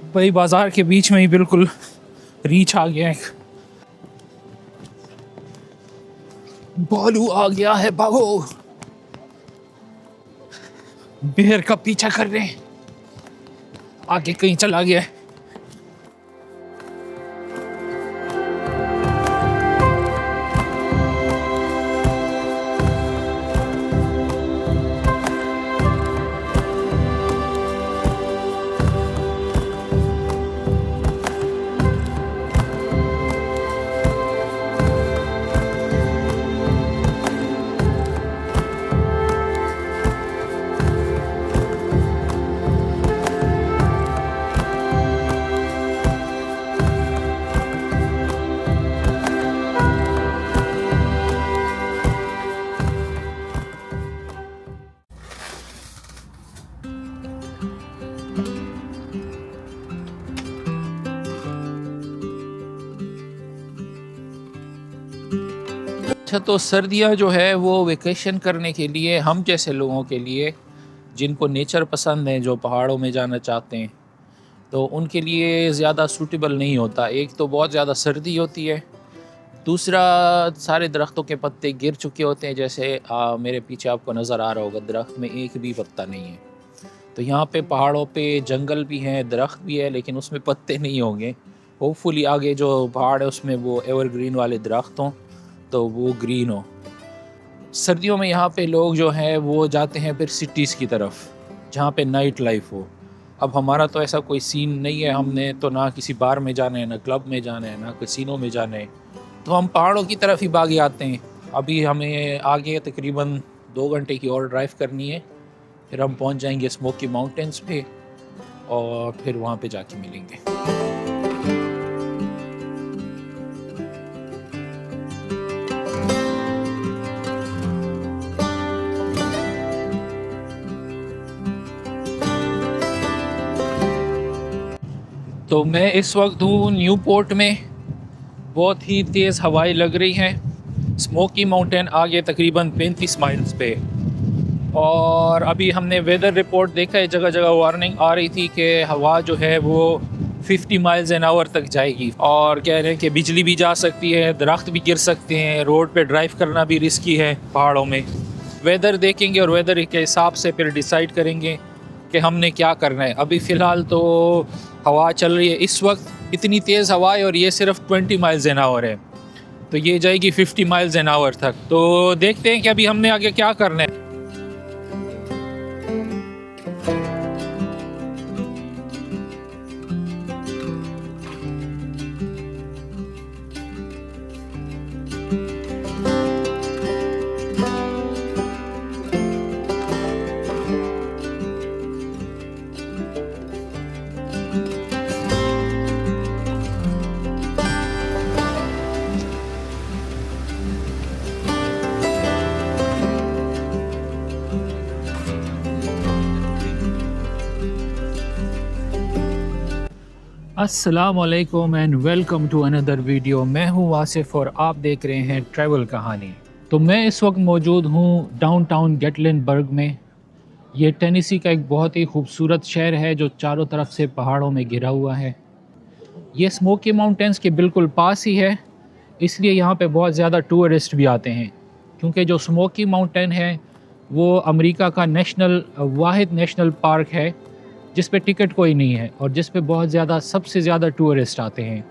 भाई बाजार के बीच में ही बिल्कुल रीच आ गया है। भालू आ गया है, भागो। बेर का पीछा कर रहे हैं, आगे कहीं चला गया है। अच्छा, तो सर्दियाँ जो है वो वेकेशन करने के लिए हम जैसे लोगों के लिए, जिनको नेचर पसंद है, जो पहाड़ों में जाना चाहते हैं, तो उनके लिए ज़्यादा सूटेबल नहीं होता। एक तो बहुत ज़्यादा सर्दी होती है, दूसरा सारे दरख्तों के पत्ते गिर चुके होते हैं। जैसे मेरे पीछे आपको नज़र आ रहा होगा, दरख्त में एक भी पत्ता नहीं है। तो यहाँ पे पहाड़ों पे जंगल भी हैं, दरख्त भी है, लेकिन उसमें पत्ते नहीं होंगे। होपफुली आगे जो पहाड़ है उसमें वो एवरग्रीन वाले दरख्त हों, तो वो ग्रीन हो। सर्दियों में यहाँ पे लोग जो हैं वो जाते हैं फिर सिटीज़ की तरफ, जहाँ पे नाइट लाइफ हो। अब हमारा तो ऐसा कोई सीन नहीं है, हमने तो ना किसी बार में जाना है, ना क्लब में जाना है, ना कैसीनो में जाना है, तो हम पहाड़ों की तरफ ही भागे आते हैं। अभी हमें आगे तकरीबन 2 घंटे की और ड्राइव करनी है, फिर हम पहुँच जाएंगे स्मोकी माउंटेन्स पे और फिर वहाँ पे जाके मिलेंगे। तो मैं इस वक्त हूँ न्यू पोर्ट में, बहुत ही तेज़ हवाएं लग रही हैं। स्मोकी माउंटेन आगे तकरीबन 35 माइल्स पे, और अभी हमने वेदर रिपोर्ट देखा है, जगह जगह वार्निंग आ रही थी कि हवा जो है वो 50 माइल्स एन आवर तक जाएगी, और कह रहे हैं कि बिजली भी जा सकती है, दरख्त भी गिर सकते हैं, रोड पे ड्राइव करना भी रिस्की है पहाड़ों में। वेदर देखेंगे और वेदर के हिसाब से फिर डिसाइड करेंगे कि हमने क्या करना है। अभी फ़िलहाल तो हवा चल रही है इस वक्त इतनी तेज़ हवा है, और ये सिर्फ 20 माइल्स एन आवर है, तो ये जाएगी 50 माइल्स एन आवर तक। तो देखते हैं कि अभी हमने आगे क्या करना है। अस्सलामुअलैकुम and welcome to another video. मैं हूं वासिफ़ और आप देख रहे हैं ट्रैवल कहानी। तो मैं इस वक्त मौजूद हूं डाउनटाउन गेटलिनबर्ग में। ये टेनेसी का एक बहुत ही खूबसूरत शहर है जो चारों तरफ से पहाड़ों में घिरा हुआ है। ये स्मोकी माउंटेंस के बिल्कुल पास ही है, इसलिए यहाँ पे बहुत ज़्यादा टूरिस्ट भी आते हैं, क्योंकि जो स्मोकी माउंटेन है वो अमेरिका का वाहिद नेशनल पार्क है जिस पे टिकट कोई नहीं है और जिस पे सबसे ज़्यादा टूरिस्ट आते हैं।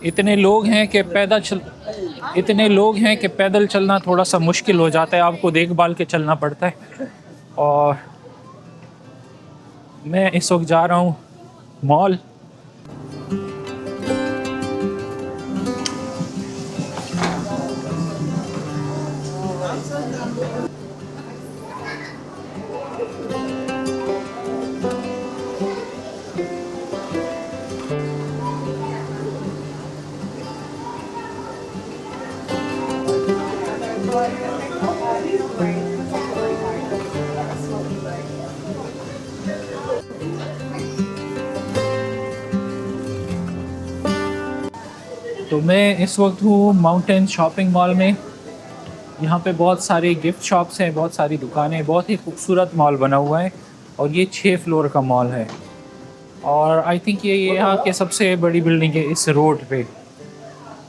इतने लोग हैं कि पैदल चलना थोड़ा सा मुश्किल हो जाता है, आपको देखभाल के चलना पड़ता है। और मैं इस वक्त जा रहा हूँ मॉल। तो मैं इस वक्त हूँ माउंटेन शॉपिंग मॉल में। यहाँ पे बहुत सारे गिफ्ट शॉप्स हैं, बहुत सारी दुकानें, बहुत ही खूबसूरत मॉल बना हुआ है और ये 6 फ्लोर का मॉल है और आई थिंक ये यहाँ के सबसे बड़ी बिल्डिंग है इस रोड पे।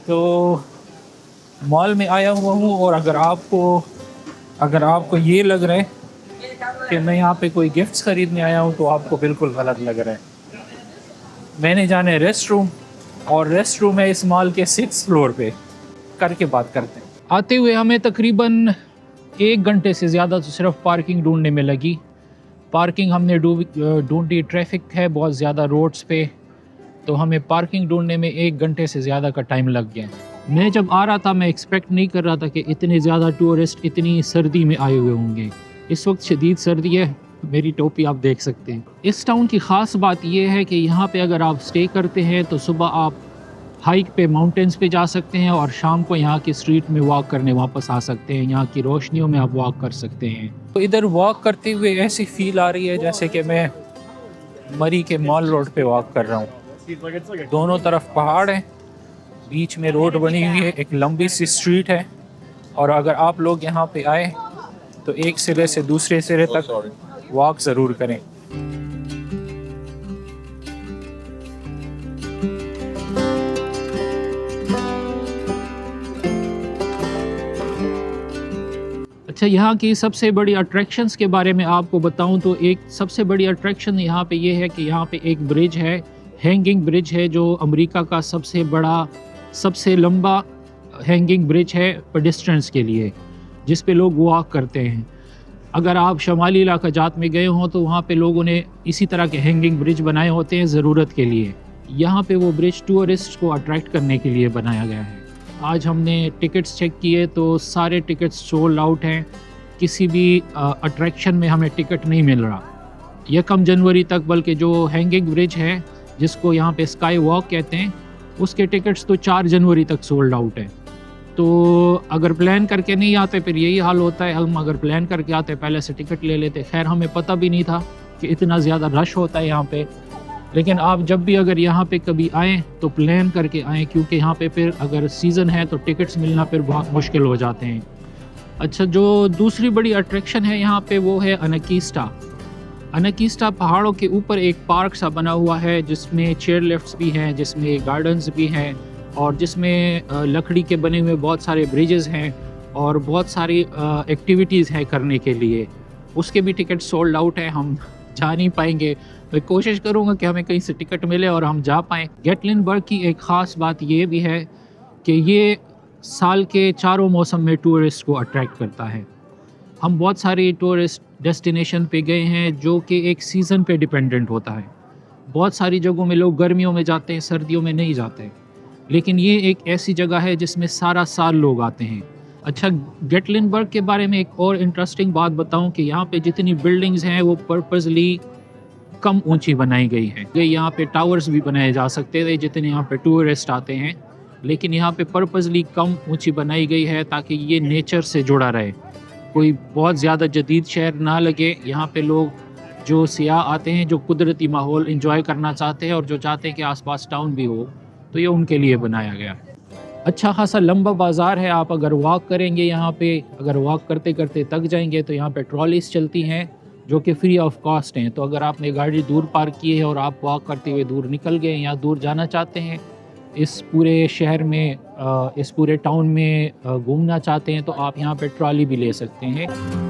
तो मॉल में आया हुआ हूँ और अगर आपको ये लग रहा है कि मैं यहाँ पे कोई गिफ्ट्स ख़रीदने आया हूँ तो आपको बिल्कुल गलत लग रहा है। मैंने जाना है रेस्ट रूम और रेस्ट रूम है इस मॉल के 6 फ्लोर पे। करके बात करते हैं। आते हुए हमें तकरीबन 1 घंटे से ज़्यादा तो सिर्फ पार्किंग ढूंढने में लगी। पार्किंग हमने ढूंढी, ट्रैफिक है बहुत ज़्यादा रोड्स पे, तो हमें पार्किंग ढूंढने में 1 घंटे से ज़्यादा का टाइम लग गया। मैं जब आ रहा था मैं एक्सपेक्ट नहीं कर रहा था कि इतने ज़्यादा टूरिस्ट इतनी सर्दी में आए हुए होंगे। इस वक्त शदीद सर्दी है, मेरी टोपी आप देख सकते हैं। इस टाउन की ख़ास बात यह है कि यहाँ पे अगर आप स्टे करते हैं तो सुबह आप हाइक पे माउंटेन्स पे जा सकते हैं और शाम को यहाँ की स्ट्रीट में वॉक करने वापस आ सकते हैं। यहाँ की रोशनियों में आप वॉक कर सकते हैं। तो इधर वॉक करते हुए ऐसी फील आ रही है जैसे कि मैं मरी के मॉल रोड पे वॉक कर रहा हूँ। दोनों तरफ पहाड़ हैं, बीच में रोड बनी हुई है, एक लंबी सी स्ट्रीट है और अगर आप लोग यहाँ पे आए तो एक सिरे से दूसरे सिरे तक वॉक ज़रूर करें। अच्छा, यहाँ की सबसे बड़ी अट्रैक्शंस के बारे में आपको बताऊं तो एक सबसे बड़ी अट्रैक्शन यहाँ पे ये है कि यहाँ पे एक ब्रिज है, हैंगिंग ब्रिज है, जो अमेरिका का सबसे बड़ा सबसे लंबा हैंगिंग ब्रिज है पेडेस्ट्रियंस के लिए, जिस पे लोग वॉक करते हैं। अगर आप शमाली इलाका जात में गए हों तो वहाँ पे लोगों ने इसी तरह के हैंगिंग ब्रिज बनाए होते हैं ज़रूरत के लिए। यहाँ पे वो ब्रिज टूरिस्ट को अट्रैक्ट करने के लिए बनाया गया है। आज हमने टिकट्स चेक किए तो सारे टिकट्स सोल्ड आउट हैं। किसी भी अट्रैक्शन में हमें टिकट नहीं मिल रहा 1 जनवरी तक, बल्कि जो हैंगिंग ब्रिज है जिसको यहाँ पे स्काई वॉक कहते हैं उसके टिकट्स तो 4 जनवरी तक सोल्ड आउट है। तो अगर प्लान करके नहीं आते फिर यही हाल होता है। हम अगर प्लान करके आते पहले से टिकट ले लेते। खैर हमें पता भी नहीं था कि इतना ज़्यादा रश होता है यहाँ पे, लेकिन आप जब भी अगर यहाँ पे कभी आएँ तो प्लान करके आएँ, क्योंकि यहाँ पे फिर अगर सीज़न है तो टिकट्स मिलना फिर बहुत मुश्किल हो जाते हैं। अच्छा, जो दूसरी बड़ी अट्रैक्शन है यहाँ पे वो है अनाकीस्टा। अनाकीस्टा पहाड़ों के ऊपर एक पार्क सा बना हुआ है जिसमें चेयर लिफ्ट्स भी हैं, जिसमें गार्डन्स भी हैं और जिसमें लकड़ी के बने हुए बहुत सारे ब्रिजेस हैं और बहुत सारी एक्टिविटीज़ हैं करने के लिए। उसके भी टिकट सोल्ड आउट है, हम जा नहीं पाएंगे। मैं कोशिश करूँगा कि हमें कहीं से टिकट मिले और हम जा पाएँ। गेटलिनबर्ग की एक ख़ास बात ये भी है कि ये साल के चारों मौसम में टूरिस्ट को अट्रैक्ट करता है। हम बहुत सारे टूरिस्ट डेस्टिनेशन पे गए हैं जो कि एक सीज़न पे डिपेंडेंट होता है। बहुत सारी जगहों में लोग गर्मियों में जाते हैं, सर्दियों में नहीं जाते, लेकिन ये एक ऐसी जगह है जिसमें सारा साल लोग आते हैं। अच्छा, गेटलिनबर्ग के बारे में एक और इंटरेस्टिंग बात बताऊं कि यहाँ पे जितनी बिल्डिंग्स हैं वो पर्पसली कम ऊंची बनाई गई हैं। यहाँ पे टावर्स भी बनाए जा सकते थे जितने यहाँ पे टूरिस्ट आते हैं, लेकिन यहाँ पे पर्पसली कम ऊंची बनाई गई है ताकि ये नेचर से जुड़ा रहे, कोई बहुत ज़्यादा जदीद शहर ना लगे। यहाँ पे लोग जो सियाह आते हैं, जो कुदरती माहौल इंजॉय करना चाहते हैं और जो चाहते हैं कि आसपास टाउन भी हो, तो ये उनके लिए बनाया गया है। अच्छा खासा लंबा बाज़ार है। आप अगर वॉक करेंगे यहाँ पे, अगर वॉक करते करते थक जाएंगे तो यहाँ पे ट्रॉलीज चलती हैं जो कि फ्री ऑफ कॉस्ट हैं। तो अगर आपने गाड़ी दूर पार्क की है और आप वॉक करते हुए दूर निकल गए या दूर जाना चाहते हैं, इस पूरे शहर में, इस पूरे टाउन में घूमना चाहते हैं, तो आप यहाँ पे ट्रॉली भी ले सकते हैं।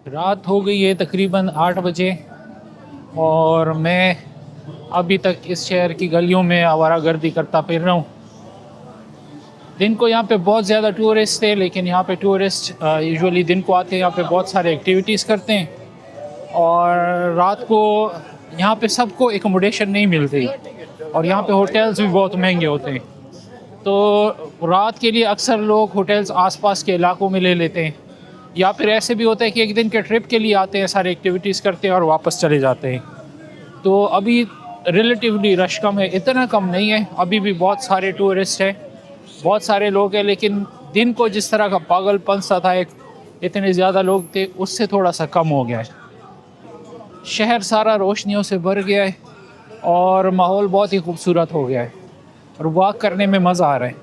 रात हो गई है तकरीबन 8 बजे और मैं अभी तक इस शहर की गलियों में आवारागर्दी करता फिर रहा हूँ। दिन को यहाँ पे बहुत ज़्यादा टूरिस्ट थे, लेकिन यहाँ पे टूरिस्ट यूजुअली दिन को आते हैं, यहाँ पे बहुत सारे एक्टिविटीज़ करते हैं। और रात को यहाँ पे सबको एकोमोडेशन नहीं मिलती और यहाँ पे होटल्स भी बहुत महंगे होते हैं। तो रात के लिए अक्सर लोग होटल्स आसपास के इलाकों में ले लेते हैं, या फिर ऐसे भी होता है कि एक दिन के ट्रिप के लिए आते हैं, सारे एक्टिविटीज़ करते हैं और वापस चले जाते हैं। तो अभी रिलेटिवली रश कम है, इतना कम नहीं है, अभी भी बहुत सारे टूरिस्ट हैं, बहुत सारे लोग हैं। लेकिन दिन को जिस तरह का पागलपन सा था, इतने ज़्यादा लोग थे, उससे थोड़ा सा कम हो गया है। शहर सारा रोशनियों से भर गया है और माहौल बहुत ही खूबसूरत हो गया है और वॉक करने में मज़ा आ रहा है।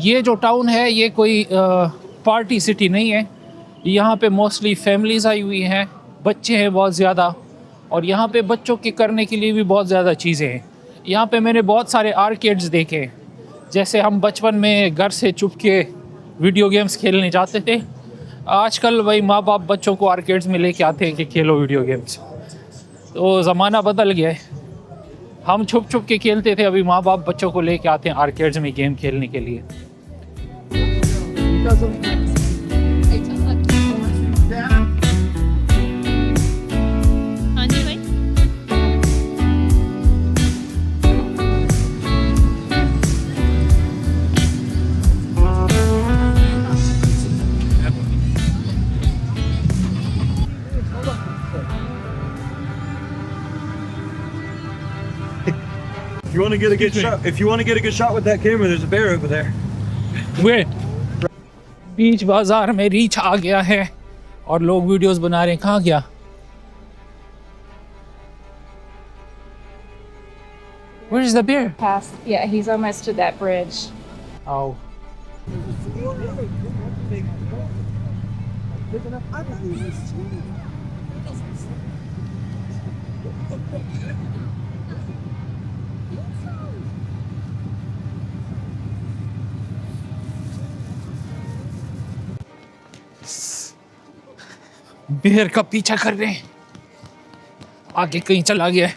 ये जो टाउन है ये कोई पार्टी सिटी नहीं है। यहाँ पे मोस्टली फैमिलीज़ आई हुई हैं, बच्चे हैं बहुत ज़्यादा, और यहाँ पे बच्चों के करने के लिए भी बहुत ज़्यादा चीज़ें हैं। यहाँ पे मैंने बहुत सारे आर्केड्स देखे, जैसे हम बचपन में घर से चुप के वीडियो गेम्स खेलने जाते थे। आजकल वही माँ बाप बच्चों को आर्केड्स में लेके आते हैं कि खेलो वीडियो गेम्स। तो ज़माना बदल गया है, हम छुप छुप के खेलते थे, अभी माँ बाप बच्चों को लेके आते हैं आर्केड्स में गेम खेलने के लिए। If you want to get a good shot, if you want to get a good shot with that camera, there's a bear over there. Wait, बीच बाजार में रीच आ गया है और लोग वीडियोस बना रहे हैं। कहाँ गया? Where is the bear? Past, yeah, he's almost to that bridge. Oh. बेर का पीछा कर रहे हैं, आगे कहीं चला गया है।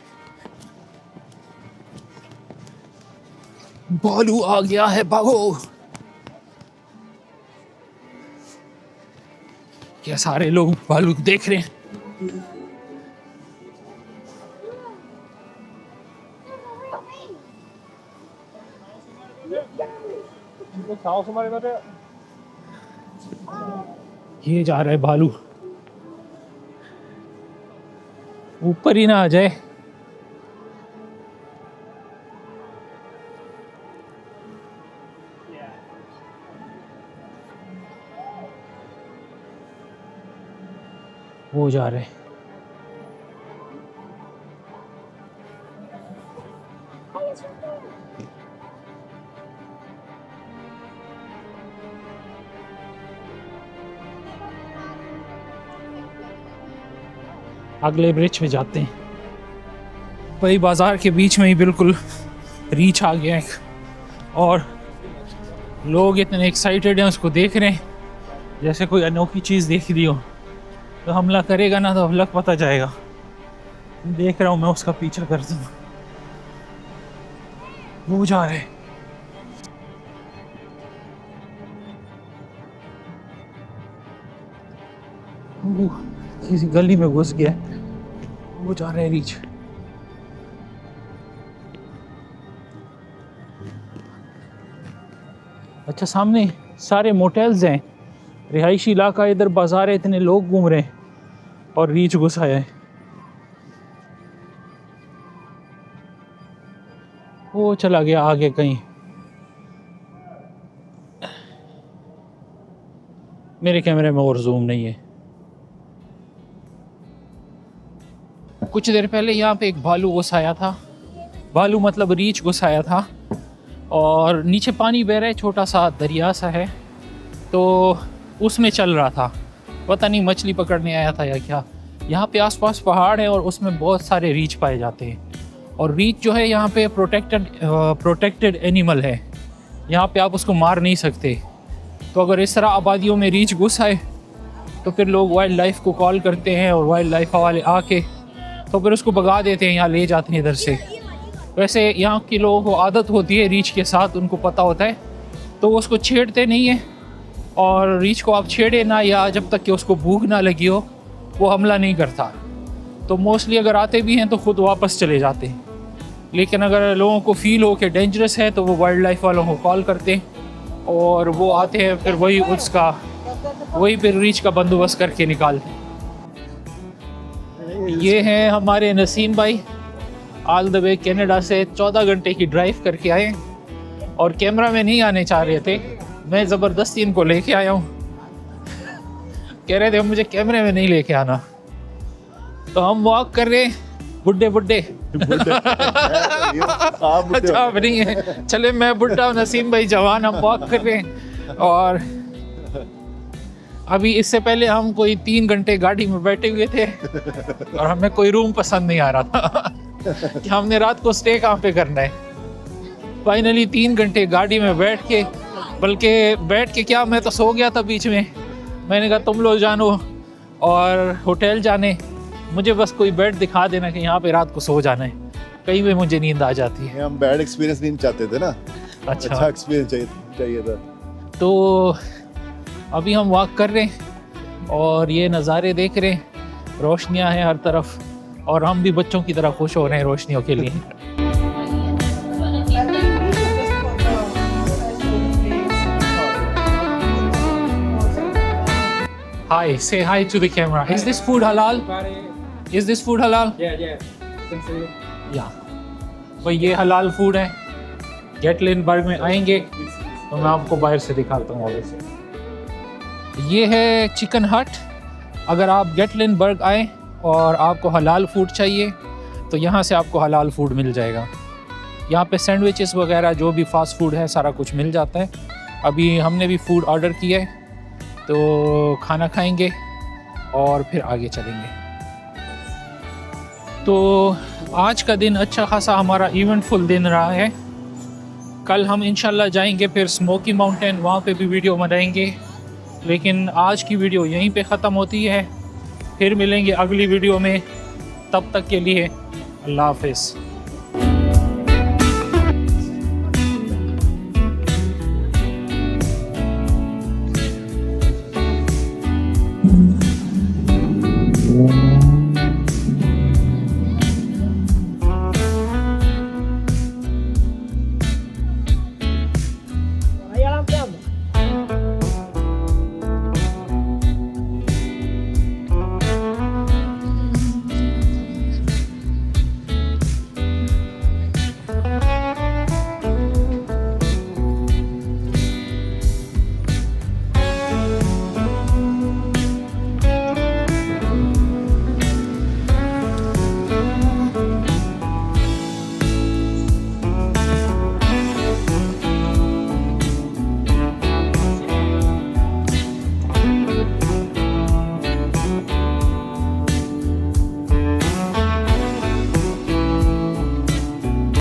भालू आ गया है, भागो। क्या सारे लोग भालू देख रहे हैं। ये जा रहा है भालू, ऊपर ही ना आ जाए। वो जा रहे हैं। अगले ब्रिज में जाते हैं। वही बाजार के बीच में ही बिल्कुल रीच आ गया है और लोग इतने एक्साइटेड हैं उसको देख रहे हैं जैसे कोई अनोखी चीज़ देख रही हो। तो हमला करेगा ना तो अब लग पता जाएगा। देख रहा हूँ मैं उसका पीछा करता हूँ, वो जा रहे हैं। किसी गली में घुस गया, वो जा रहे हैं रीच। अच्छा, सामने सारे मोटेल्स हैं, रिहायशी इलाका, इधर बाजार है, इतने लोग घूम रहे हैं और रीच घुस आया है। वो चला गया आगे कहीं। मेरे कैमरे में और जूम नहीं है। कुछ देर पहले यहाँ पे एक भालू घुस आया था, भालू मतलब रीछ घुस आया था, और नीचे पानी बह रहा है, छोटा सा दरिया सा है, तो उसमें चल रहा था। पता नहीं मछली पकड़ने आया था या क्या। यहाँ पे आसपास पहाड़ है और उसमें बहुत सारे रीछ पाए जाते हैं, और रीछ जो है यहाँ पे प्रोटेक्टेड एनिमल है, यहाँ पे आप उसको मार नहीं सकते। तो अगर इस तरह आबादियों में रीछ घुस आए तो तो फिर लोग वाइल्ड लाइफ को कॉल करते हैं और वाइल्ड लाइफ वाले आके तो फिर उसको भगा देते हैं, यहाँ ले जाते हैं इधर से। वैसे यहाँ के लोगों को आदत होती है रीछ के साथ, उनको पता होता है, तो वो उसको छेड़ते नहीं है। और रीछ को आप छेड़े ना या जब तक कि उसको भूख ना लगी हो वो हमला नहीं करता। तो मोस्टली अगर आते भी हैं तो ख़ुद वापस चले जाते हैं। लेकिन अगर लोगों को फील हो कि डेंजरस है तो वो वाइल्ड लाइफ वालों को कॉल करते हैं और वो आते हैं, फिर वही फिर रीछ का बंदोबस्त करके निकालते हैं। ये हैं हमारे नसीम भाई, ऑल द वे कनाडा से 14 घंटे की ड्राइव करके आए और कैमरा में नहीं आने चाह रहे थे। मैं ज़बरदस्ती इनको लेके आया हूँ, कह रहे थे मुझे कैमरे में नहीं लेके आना। तो हम वॉक कर रहे हैं, बुड्ढे अच्छा अब नहीं है, चले मैं बुड्ढा नसीम भाई जवान, हम वॉक कर रहे हैं। और अभी इससे पहले हम कोई 3 घंटे गाड़ी में बैठे हुए थे और हमें कोई रूम पसंद नहीं आ रहा था कि हमने रात को स्टे कहाँ पे करना है। फाइनली 3 घंटे गाड़ी में बैठ के, बल्कि बैठ के क्या, मैं तो सो गया था बीच में। मैंने कहा तुम लोग जानो और होटल जाने, मुझे बस कोई बेड दिखा देना कि यहाँ पे रात को सो जाना है, कहीं भी मुझे नींद आ जाती है। हम बैड एक्सपीरियंस नहीं चाहते थे ना, अच्छा एक्सपीरियंस चाहिए था। तो अभी हम वॉक कर रहे हैं और ये नज़ारे देख रहे हैं, रोशनियाँ हैं हर तरफ और हम भी बच्चों की तरह खुश हो रहे हैं रोशनियों के लिए। Hi, say hi to the camera. Is this food halal? Is this food halal? Yeah. भाई ये हलाल फूड है। गेटलिनबर्ग में आएंगे तो मैं आपको बाहर से दिखाता हूँ। ये है चिकन हट। अगर आप गेटलिनबर्ग आए और आपको हलाल फूड चाहिए तो यहाँ से आपको हलाल फूड मिल जाएगा। यहाँ पे सैंडविचेस वगैरह जो भी फास्ट फूड है सारा कुछ मिल जाता है। अभी हमने भी फूड ऑर्डर किया है तो खाना खाएंगे और फिर आगे चलेंगे। तो आज का दिन अच्छा खासा हमारा इवेंटफुल दिन रहा है। कल हम इंशाल्लाह जाएंगे फिर स्मोकी माउंटेन, वहाँ पे भी वीडियो बनाएंगे। लेकिन आज की वीडियो यहीं पे ख़त्म होती है, फिर मिलेंगे अगली वीडियो में। तब तक के लिए अल्लाह हाफ़िज़।